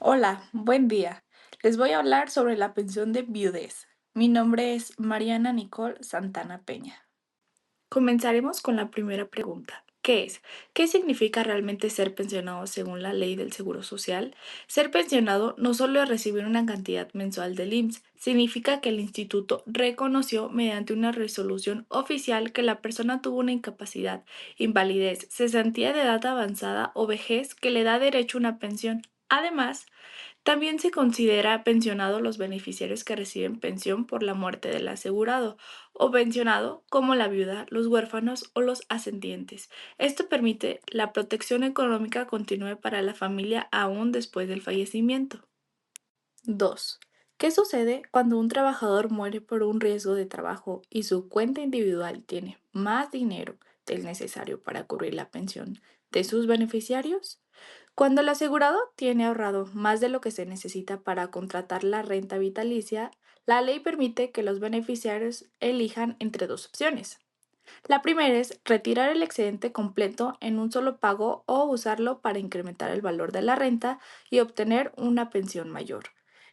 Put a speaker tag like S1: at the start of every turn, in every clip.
S1: Hola, buen día. Les voy a hablar sobre la pensión de viudez. Mi nombre es Mariana Nicole Santana Peña. Comenzaremos con la primera pregunta. ¿Qué es? ¿Qué significa realmente ser pensionado según la ley del Seguro Social? Ser pensionado no solo es recibir una cantidad mensual del IMSS, significa que el instituto reconoció mediante una resolución oficial que la persona tuvo una incapacidad, invalidez, cesantía de edad avanzada o vejez que le da derecho a una pensión. Además, también se considera pensionado los beneficiarios que reciben pensión por la muerte del asegurado o pensionado como la viuda, los huérfanos o los ascendientes. Esto permite la protección económica continúe para la familia aún después del fallecimiento. 2. ¿Qué sucede cuando un trabajador muere por un riesgo de trabajo y su cuenta individual tiene más dinero del necesario para cubrir la pensión de sus beneficiarios? Cuando el asegurado tiene ahorrado más de lo que se necesita para contratar la renta vitalicia, la ley permite que los beneficiarios elijan entre dos opciones. La primera es retirar el excedente completo en un solo pago o usarlo para incrementar el valor de la renta y obtener una pensión mayor.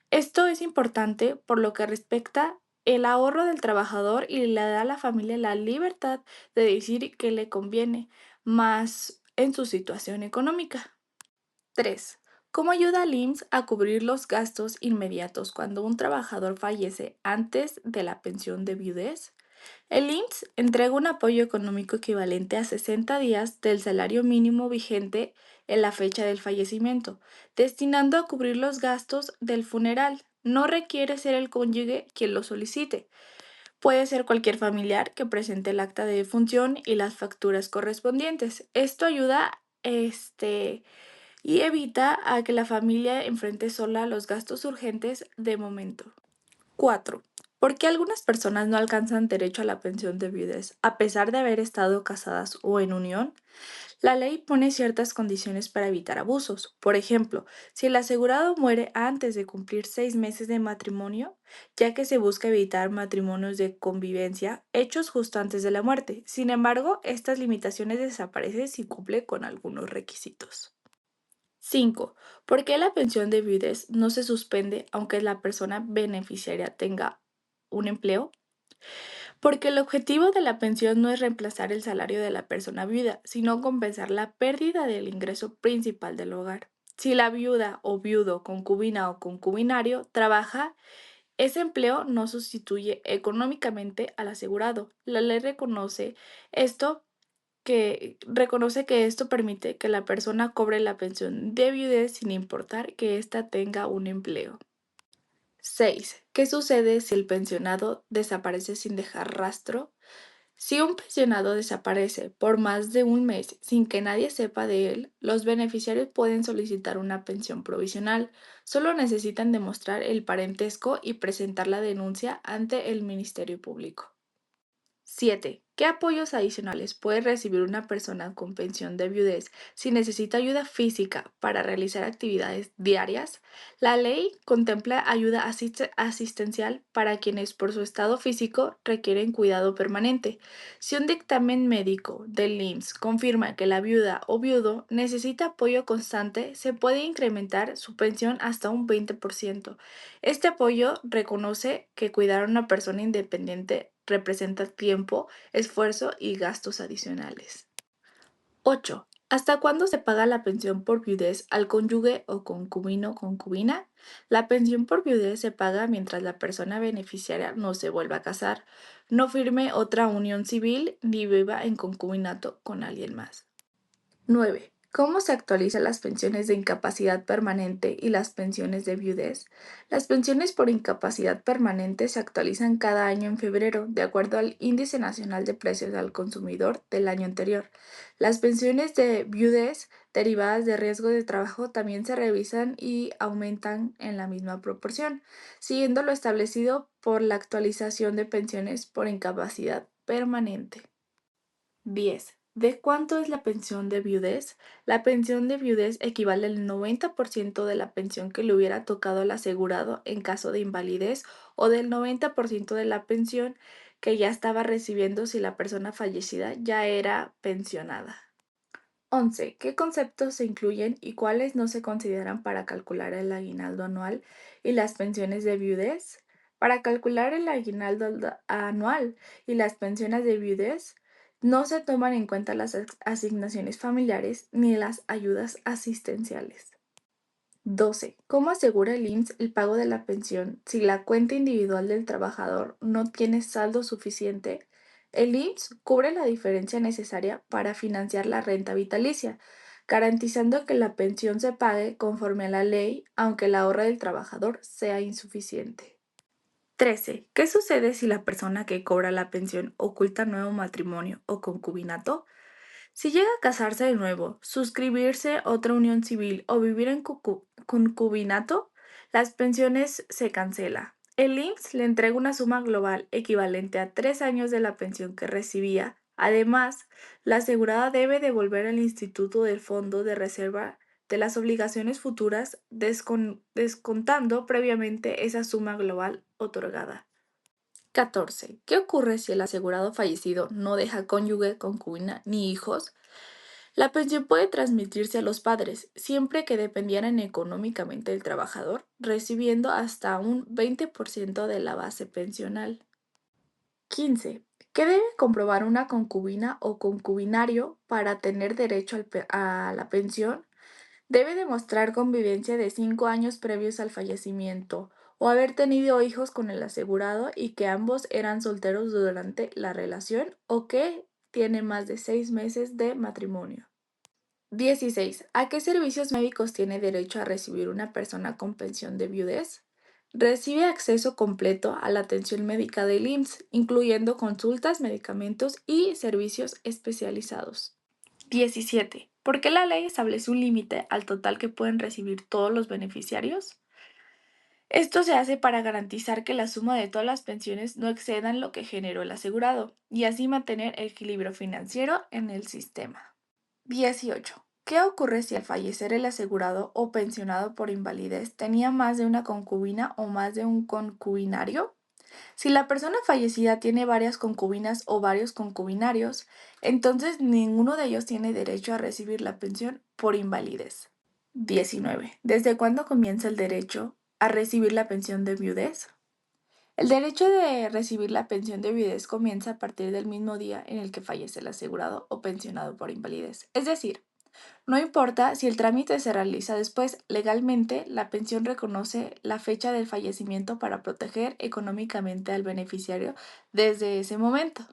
S1: Esto es importante por lo que respecta el ahorro del trabajador y le da a la familia la libertad de decir qué le conviene más en su situación económica. 3. ¿Cómo ayuda al IMSS a cubrir los gastos inmediatos cuando un trabajador fallece antes de la pensión de viudez? El IMSS entrega un apoyo económico equivalente a 60 días del salario mínimo vigente en la fecha del fallecimiento, destinando a cubrir los gastos del funeral. No requiere ser el cónyuge quien lo solicite. Puede ser cualquier familiar que presente el acta de defunción y las facturas correspondientes. Esto ayuda, y evita a que la familia enfrente sola los gastos urgentes de momento. 4. ¿Por qué algunas personas no alcanzan derecho a la pensión de viudez a pesar de haber estado casadas o en unión? La ley pone ciertas condiciones para evitar abusos. Por ejemplo, si el asegurado muere antes de cumplir 6 meses de matrimonio, ya que se busca evitar matrimonios de convivencia hechos justo antes de la muerte. Sin embargo, estas limitaciones desaparecen si cumple con algunos requisitos. 5. ¿Por qué la pensión de viudez no se suspende aunque la persona beneficiaria tenga un empleo? Porque el objetivo de la pensión no es reemplazar el salario de la persona viuda, sino compensar la pérdida del ingreso principal del hogar. Si la viuda o viudo, concubina o concubinario trabaja, ese empleo no sustituye económicamente al asegurado. La ley reconoce que esto permite que la persona cobre la pensión de viudez sin importar que ésta tenga un empleo. 6. ¿Qué sucede si el pensionado desaparece sin dejar rastro? Si un pensionado desaparece por más de un mes sin que nadie sepa de él, los beneficiarios pueden solicitar una pensión provisional. Solo necesitan demostrar el parentesco y presentar la denuncia ante el Ministerio Público. 7. ¿Qué apoyos adicionales puede recibir una persona con pensión de viudez si necesita ayuda física para realizar actividades diarias? La ley contempla ayuda asistencial para quienes por su estado físico requieren cuidado permanente. Si un dictamen médico del IMSS confirma que la viuda o viudo necesita apoyo constante, se puede incrementar su pensión hasta un 20%. Este apoyo reconoce que cuidar a una persona independiente representa tiempo, esfuerzo y gastos adicionales. 8. ¿Hasta cuándo se paga la pensión por viudez al cónyuge o concubino concubina? La pensión por viudez se paga mientras la persona beneficiaria no se vuelva a casar, no firme otra unión civil ni viva en concubinato con alguien más. 9. ¿Cómo se actualizan las pensiones de incapacidad permanente y las pensiones de viudez? Las pensiones por incapacidad permanente se actualizan cada año en febrero, de acuerdo al Índice Nacional de Precios al Consumidor del año anterior. Las pensiones de viudez derivadas de riesgo de trabajo también se revisan y aumentan en la misma proporción, siguiendo lo establecido por la actualización de pensiones por incapacidad permanente. 10. ¿De cuánto es la pensión de viudez? La pensión de viudez equivale al 90% de la pensión que le hubiera tocado al asegurado en caso de invalidez o del 90% de la pensión que ya estaba recibiendo si la persona fallecida ya era pensionada. 11. ¿Qué conceptos se incluyen y cuáles no se consideran para calcular el aguinaldo anual y las pensiones de viudez? Para calcular el anual y las pensiones de viudez, no se toman en cuenta las asignaciones familiares ni las ayudas asistenciales. 12. ¿Cómo asegura el IMSS el pago de la pensión si la cuenta individual del trabajador no tiene saldo suficiente? El IMSS cubre la diferencia necesaria para financiar la renta vitalicia, garantizando que la pensión se pague conforme a la ley, aunque el ahorro del trabajador sea insuficiente. 13. ¿Qué sucede si la persona que cobra la pensión oculta nuevo matrimonio o concubinato? Si llega a casarse de nuevo, suscribirse otra unión civil o vivir en concubinato, las pensiones se cancela. El IMSS le entrega una suma global equivalente a 3 años de la pensión que recibía. Además, la asegurada debe devolver al instituto del fondo de reserva de las obligaciones futuras descontando previamente esa suma global otorgada. 14. ¿Qué ocurre si el asegurado fallecido no deja cónyuge, concubina ni hijos? La pensión puede transmitirse a los padres, siempre que dependieran económicamente del trabajador, recibiendo hasta un 20% de la base pensional. 15. ¿Qué debe comprobar una concubina o concubinario para tener derecho a la pensión? Debe demostrar convivencia de 5 años previos al fallecimiento o haber tenido hijos con el asegurado y que ambos eran solteros durante la relación o que tiene más de 6 meses de matrimonio. 16. ¿A qué servicios médicos tiene derecho a recibir una persona con pensión de viudez? Recibe acceso completo a la atención médica del IMSS, incluyendo consultas, medicamentos y servicios especializados. 17. ¿Por qué la ley establece un límite al total que pueden recibir todos los beneficiarios? Esto se hace para garantizar que la suma de todas las pensiones no excedan lo que generó el asegurado y así mantener el equilibrio financiero en el sistema. 18. ¿Qué ocurre si al fallecer el asegurado o pensionado por invalidez tenía más de una concubina o más de un concubinario? Si la persona fallecida tiene varias concubinas o varios concubinarios, entonces ninguno de ellos tiene derecho a recibir la pensión por invalidez. 19. ¿Desde cuándo comienza el derecho a recibir la pensión de viudez? El derecho de recibir la pensión de viudez comienza a partir del mismo día en el que fallece el asegurado o pensionado por invalidez. Es decir, no importa si el trámite se realiza después, legalmente la pensión reconoce la fecha del fallecimiento para proteger económicamente al beneficiario desde ese momento.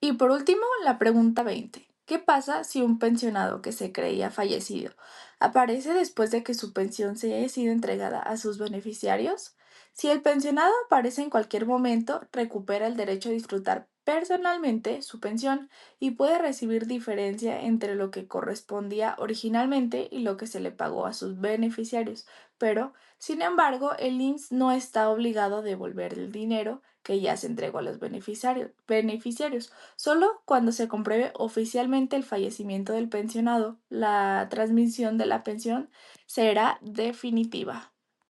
S1: Y por último, la pregunta 20. ¿Qué pasa si un pensionado que se creía fallecido aparece después de que su pensión se haya sido entregada a sus beneficiarios? Si el pensionado aparece en cualquier momento, recupera el derecho a disfrutar personalmente su pensión y puede recibir diferencia entre lo que correspondía originalmente y lo que se le pagó a sus beneficiarios. Pero, sin embargo, el IMSS no está obligado a devolver el dinero que ya se entregó a los beneficiarios. Solo cuando se compruebe oficialmente el fallecimiento del pensionado, la transmisión de la pensión será definitiva.